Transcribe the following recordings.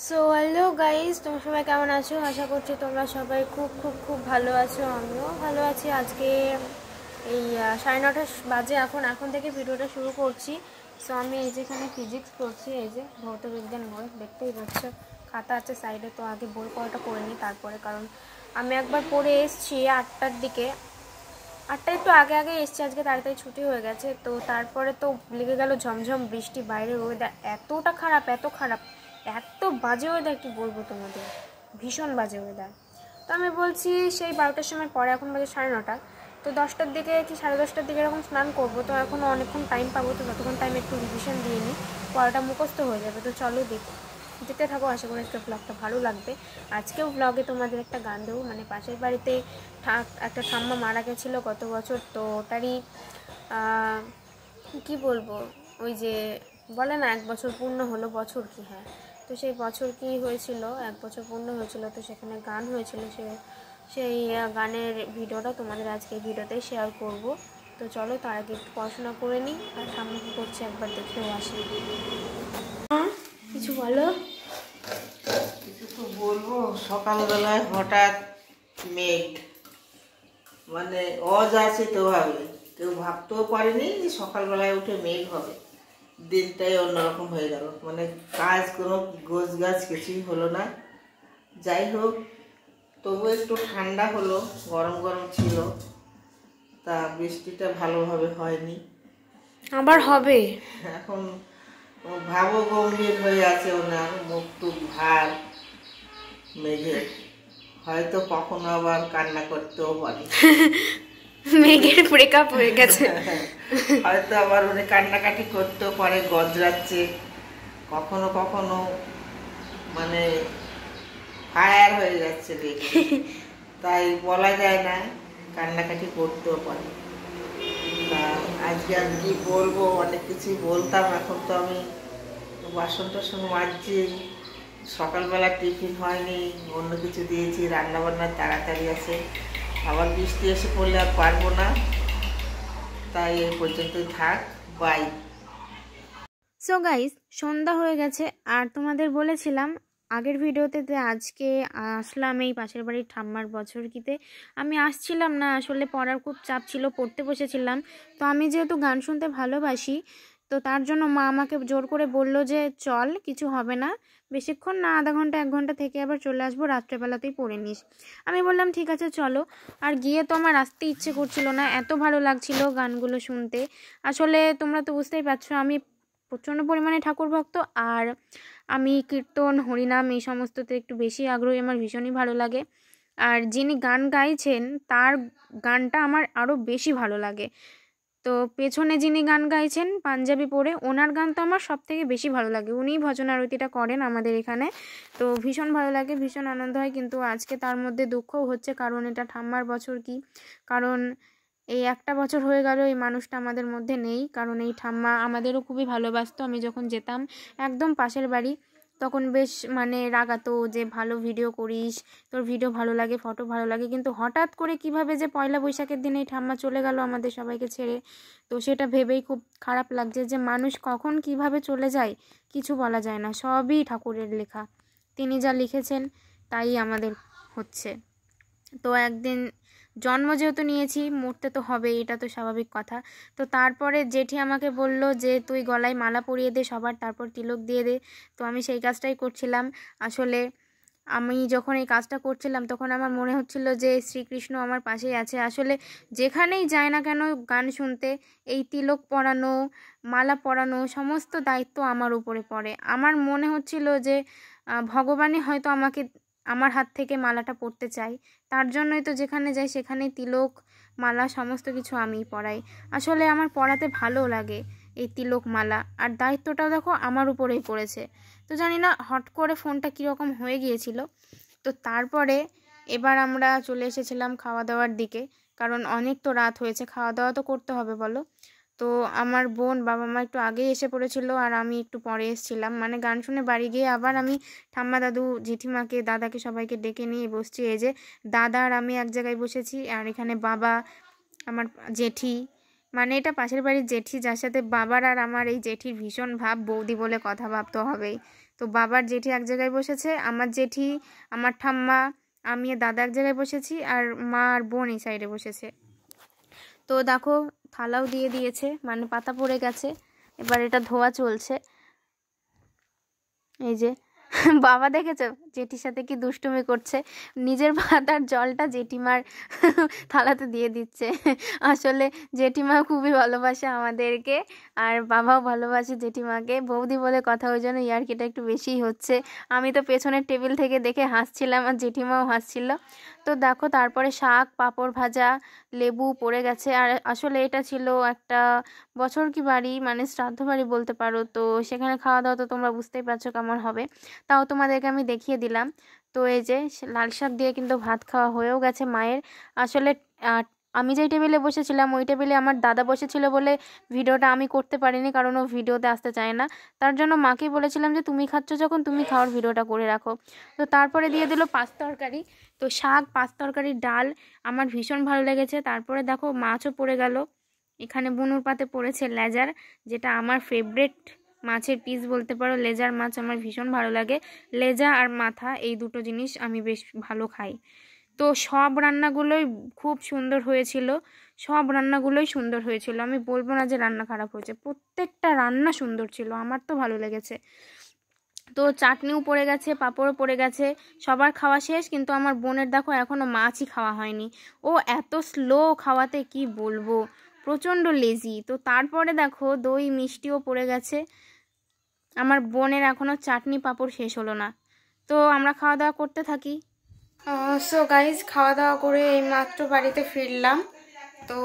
So hello guys, তোমরা সবাই কেমন আছো? আশা করছি তোমরা সবাই খুব খুব খুব ভালো আছো। আমিও ভালো আছি। আজকে এই 9:30 বাজে এখন থেকে ভিডিওটা শুরু করছি। সো আমি এই যেখানে ফিজিক্স পড়ছি, এই যে ভৌত বিজ্ঞান বই দেখতেই পাচ্ছ, খাতা আছে সাইডে। তো আগে বই পড়াটা করে নিই তারপরে, কারণ আমি একবার পড়ে এসেছি 8টার দিকে, 8টা একটু আগে আগে এসছি, আজকে তাড়াতাড়ি ছুটি হয়ে গেছে। তো তারপরে তো লেগে গেল ঝমঝম বৃষ্টি, বাইরে ওয়েদার এতটা খারাপ, এত বাজে ওয়েদার, কি বলবো তোমাদের, ভীষণ বাজে ওয়েদার। তো আমি বলছি সেই 12টার সময় পরে, এখন বাজে 9:30। তো 10টার দিকে কি 10:30টার দিকে এরকম স্নান করবো। তো এখনও অনেকক্ষণ টাইম পাবো, তো ততক্ষণ টাইম একটু রিভিশন দিয়ে নিই, পড়াটা মুখস্থ হয়ে যাবে। তো চলো দেখতে থাকো, আশা করি আজকে ব্লগটা ভালো লাগবে। আজকেও ব্লগে তোমাদের একটা গান দেবো, মানে পাশের বাড়িতে একটা ঠাম্মা মারা গেছিলো গত বছর, তো ওটারই কি বলবো, ওই যে বলে না 1 বছর পূর্ণ হলো, বছর কি, হ্যাঁ, তো সেই বছর কি হয়েছিল, 1 বছর পূর্ণ হয়েছিল, তো সেখানে গান হয়েছিল, সেই গানের ভিডিওটা তোমাদের আজকে এই ভিডিওতে শেয়ার করব। তো চলো তার আগে একটু পড়াশোনা করে নিই, আর ঠাম্মা কি করছে একবার দেখেও আসি। কিছু বলো। কিছু তো বলবো, সকালবেলায় হঠাৎ মেঘ, মানে অযাচিত ভাবে কেউ ভাবতেও পারেনি যে সকালবেলায় উঠে মেঘ হবে। দিনটাই অন্যরকম হয়ে গেল, মানে কাজ কোনো গোছ গাছ কিছুই হলো না। যাই হোক, তবু একটু ঠান্ডা হলো, গরম গরম ছিল, তা বৃষ্টিটা ভালোভাবে হয়নি। আবার হবে এখন ভাবও গম্ভীর হয়ে আছে ওনার, মুখ টুক ভার মেঘের, হয়তো কখনো আবার কান্না করতেও পারে। মেঘের ব্রেকআপ হয়ে গেছে, হয়তো আবার উনি কান্নাকাটি করতেও পারে, গজরাচ্ছে কখনো কখনো, মানে ফায়ার হয়ে যাচ্ছে দেখে, তাই বলা যায় না, কান্নাকাটি করতেও পারে। আজকে আর কি বলবো, অনেক কিছুই বলতাম, এখন তো আমি বাসন টাসন মাজছি, সকালবেলা টিফিন হয়নি, অন্য কিছু দিয়েছি, রান্নাবান্নার তাড়াতাড়ি আছে, আবার বৃষ্টি এসে পড়লে আর পারবো না, তাই এই পর্যন্তই থাক, বাই। সো গাইস, সন্ধ্যা হয়ে গেছে, আর তোমাদের বলেছিলাম আগের ভিডিওতে যে আজকে আসলাম এই পাশের বাড়ির ঠাম্মার বছরকিতে। আমি আসছিলাম না, আসলে পড়ার খুব চাপ ছিল, পড়তে বসেছিলাম। তো আমি যেহেতু গান শুনতে ভালোবাসি, তো তার জন্য মা আমাকে জোর করে বললো যে চল, কিছু হবে না, বেশিক্ষণ না, আধা ঘন্টা 1 ঘন্টা থেকে আবার চলে আসবো, রাত্রেবেলা তুই পড়ে নিস। আমি বললাম ঠিক আছে চলো। আর গিয়ে তো আমার আসতে ইচ্ছে করছিল না, এত ভালো লাগছিল গানগুলো শুনতে। আসলে তোমরা তো বুঝতেই পারছো, আমি প্রচণ্ড পরিমাণে ঠাকুর ভক্ত, আর আমি কীর্তন হরিনাম এই সমস্ততে একটু বেশি আগ্রহী, আমার ভীষণই ভালো লাগে। আর যিনি গান গাইছেন তার গানটা আমার আরও বেশি ভালো লাগে। তো পেছনে যিনি গান গাইছেন পাঞ্জাবি পরে, ওনার গান তো আমার সব থেকে বেশি ভালো লাগে, উনিই ভজন আরতিটা করেন আমাদের এখানে। তো ভীষণ ভালো লাগে, ভীষণ আনন্দ হয়। কিন্তু আজকে তার মধ্যে দুঃখও হচ্ছে, কারণ এটা ঠাম্মার বছর কি, কারণ এই 1টা বছর হয়ে গেল এই মানুষটা আমাদের মধ্যে নেই। কারণ এই ঠাম্মা আমাদেরও খুবই ভালোবাসতো, আমি যখন যেতাম একদম পাশের বাড়ি, তখন বেশ মানে রাগাতো যে ভালো ভিডিও করিস, তোর ভিডিও ভালো লাগে, ফটো ভালো লাগে, কিন্তু হঠাৎ করে কিভাবে যে পয়লা বৈশাখের দিনে এই ঠাম্মা চলে গেল আমাদের সবাইকে ছেড়ে, তো সেটা ভেবেই খুব খারাপ লাগছে যে মানুষ কখন কিভাবে চলে যায় কিছু বলা যায় না, সবই ঠাকুরের লেখা, তিনি যা লিখেছেন তাই আমাদের হচ্ছে। তো একদিন জন্ম যেহেতু নিয়েছি, মরতে তো হবে, এটা তো স্বাভাবিক কথা। তো তারপরে জেঠি আমাকে বলল যে তুই গলায় মালা পরিয়ে দে সবার, তারপর তিলক দিয়ে দে। তো আমি সেই কাজটাই করছিলাম। আসলে আমি যখন এই কাজটা করছিলাম তখন আমার মনে হচ্ছিল যে শ্রীকৃষ্ণ আমার পাশেই আছে। আসলে যেখানেই যায় না কেন গান শুনতে, এই তিলক পরানো, মালা পরানো সমস্ত দায়িত্ব আমার উপরে পড়ে। আমার মনে হচ্ছিল যে ভগবানই হয়তো আমাকে, আমার হাত থেকে মালাটা পরতে চাই, তার জন্যই তো যেখানে যাই সেখানেই তিলক মালা সমস্ত কিছু আমিই পরাই। আসলে আমার পরাতে ভালো লাগে এই তিলক মালা, আর দায়িত্বটাও দেখো আমার উপরেই পড়েছে। তো জানি না হট করে ফোনটা কীরকম হয়ে গিয়েছিল। তো তারপরে এবার আমরা চলে এসেছিলাম খাওয়া দাওয়ার দিকে, কারণ অনেক তো রাত হয়েছে, খাওয়া দাওয়া তো করতে হবে বলো। তো আমার বোন বাবা মা একটু আগেই এসে পড়েছিল, আর আমি একটু পরে এসেছিলাম। মানে গান শুনে বাড়ি গিয়ে আবার আমি ঠাম্মা দাদু জেঠিমাকে দাদাকে সবাইকে ডেকে নিয়ে বসছি। এই যে দাদা আর আমি এক জায়গায় বসেছি, আর এখানে বাবা, আমার জেঠি, মানে এটা পাশের বাড়ির জেঠি, যার সাথে বাবার আর আমার এই জেঠির ভীষণ ভাব, বৌদি বলে কথা, ভাব তো হবেই। তো বাবার জেঠি এক জায়গায় বসেছে, আমার জেঠি, আমার ঠাম্মা, আমি দাদা এক জায়গায় বসেছি, আর মা আর বোন এই সাইডে বসেছে। তো দেখো থালাও দিয়ে দিয়েছে, মানে পাতা পড়ে গেছে, এবার এটা ধোয়া চলছে। এই যে বাবা দেখেছো জেঠির সাথে কি দুষ্টুমি করছে, নিজের পাতার জলটা জেঠিমার থালাতে দিয়ে দিচ্ছে। আসলে জেঠিমা খুবই ভালোবাসে আমাদেরকে, আর বাবাও ভালোবাসে জেঠিমাকে। বৌদি বলে কথা, ওই জন্য ইয়ার্কিটা একটু বেশিই হচ্ছে। আমি তো পেছনের টেবিল থেকে দেখে হাসছিলাম, আর জেঠিমাও হাসছিল। তো দেখো তারপরে শাক, পাঁপড় ভাজা, লেবু পড়ে গেছে। আর আসলে এটা ছিল একটা বছর কি বাড়ি, মানে শ্রাদ্ধ বাড়ি বলতে পারো। তো সেখানে খাওয়া দাওয়া তো তোমরা বুঝতেই পারছো কেমন হবে, তাও তোমাদেরকে আমি দেখিয়ে দিলাম। তো এই যে লাল শাক দিয়ে কিন্তু ভাত খাওয়া হয়েও গেছে মায়ের। আসলে আমি যেই টেবিলে বসেছিলাম ওই টেবিলে আমার দাদা বসেছিল বলে ভিডিওটা আমি করতে পারিনি, কারণ ও ভিডিওতে আসতে চায় না। তার জন্য মাকেই বলেছিলাম যে তুমি খাচ্ছ যখন তুমি খাওয়ার ভিডিওটা করে রাখো। তো তারপরে দিয়ে দিল পাঁচ তরকারি। তো শাক, পাঁচ তরকারি, ডাল আমার ভীষণ ভালো লেগেছে। তারপরে দেখো মাছও পড়ে গেল, এখানে বুনুর পাতে পড়েছে লেজার, যেটা আমার ফেভারিট মাছের পিস বলতে পারো। লেজার মাছ আমার ভীষণ ভালো লাগে, লেজা আর মাথা এই দুটো জিনিস আমি বেশ ভালো খাই। তো সব রান্নাগুলোই খুব সুন্দর হয়েছিল, সব রান্নাগুলোই সুন্দর হয়েছিল। আমি বলবো না যে রান্না খারাপ হয়েছে, প্রত্যেকটা রান্না সুন্দর ছিল, আমার তো ভালো লেগেছে। তো চাটনিও পড়ে গেছে, পাঁপড়ও পড়ে গেছে, সবার খাওয়া শেষ। কিন্তু আমার বোনের দেখো এখনও মাছই খাওয়া হয়নি, ও এত স্লো খাওয়াতে কি বলবো, প্রচণ্ড লেজি। তো তারপরে দেখো দই মিষ্টিও পড়ে গেছে, আমার বোনের এখনও চাটনি পাঁপড় শেষ হলো না। তো আমরা খাওয়া দাওয়া করতে থাকি। সো গাইজ, খাওয়া দাওয়া করে এই মাত্র বাড়িতে ফিরলাম। তো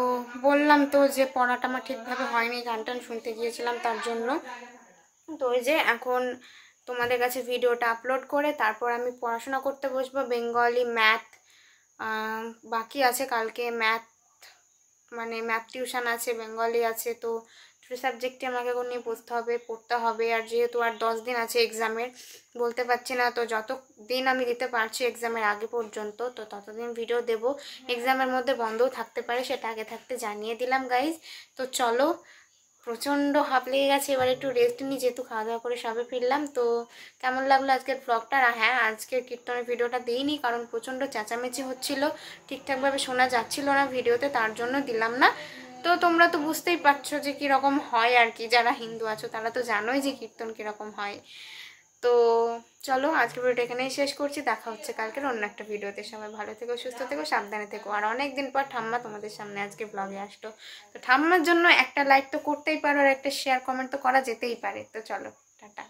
বললাম তো যে পড়াটা আমার ঠিকভাবে হয়নি, গান টান শুনতে গিয়েছিলাম তার জন্য। তো ওই যে এখন তোমাদের কাছে ভিডিওটা আপলোড করে তারপর আমি পড়াশোনা করতে বসবো। বেঙ্গলি, ম্যাথ বাকি আছে, কালকে ম্যাথ মানে ম্যাথ টিউশন আছে, বেঙ্গলি আছে। তো দুটো সাবজেক্টে আমাকে নিয়ে বসতে হবে, পড়তে হবে। আর যেহেতু আর 10 দিন আছে এক্সামের, বলতে পারছি না, তো যত দিন আমি দিতে পারছি এক্সামের আগে পর্যন্ত তো ততদিন ভিডিও দেব। এক্সামের মধ্যে বন্ধও থাকতে পারে, সেটা আগে থাকতে জানিয়ে দিলাম গাইজ। তো চলো, প্রচণ্ড হাঁপ লেগে গেছে, এবার একটু রেস্ট নিই, যেহেতু খাওয়া দাওয়া করে সবে ফিরলাম। তো কেমন লাগলো আজকের ব্লগটা? হ্যাঁ, আজকের কীর্তনের ভিডিওটা দিইনি, কারণ প্রচণ্ড চেঁচামেচি হচ্ছিল, ঠিকঠাকভাবে শোনা যাচ্ছিল না ভিডিওতে, তার জন্য দিলাম না। তো তোমরা তো বুঝতেই পারছো যে কীরকম হয় আর কি, যারা হিন্দু আছো তারা তো জানোই যে কীর্তন কীরকম হয়। তো চলো, আজকের ভিডিওটা এখানেই শেষ করছি, দেখা হচ্ছে কালকের অন্য একটা ভিডিওতে। সবাই ভালো থেকো, সুস্থ থেকো, সাবধানে থেকো। আর অনেক দিন পর ঠাম্মা তোমাদের সামনে আজকে ব্লগে আসতো, তো ঠাম্মার জন্য একটা লাইক তো করতেই পারো, আর একটা শেয়ার কমেন্ট তো করা যেতেই পারে। তো চলো, টাটা।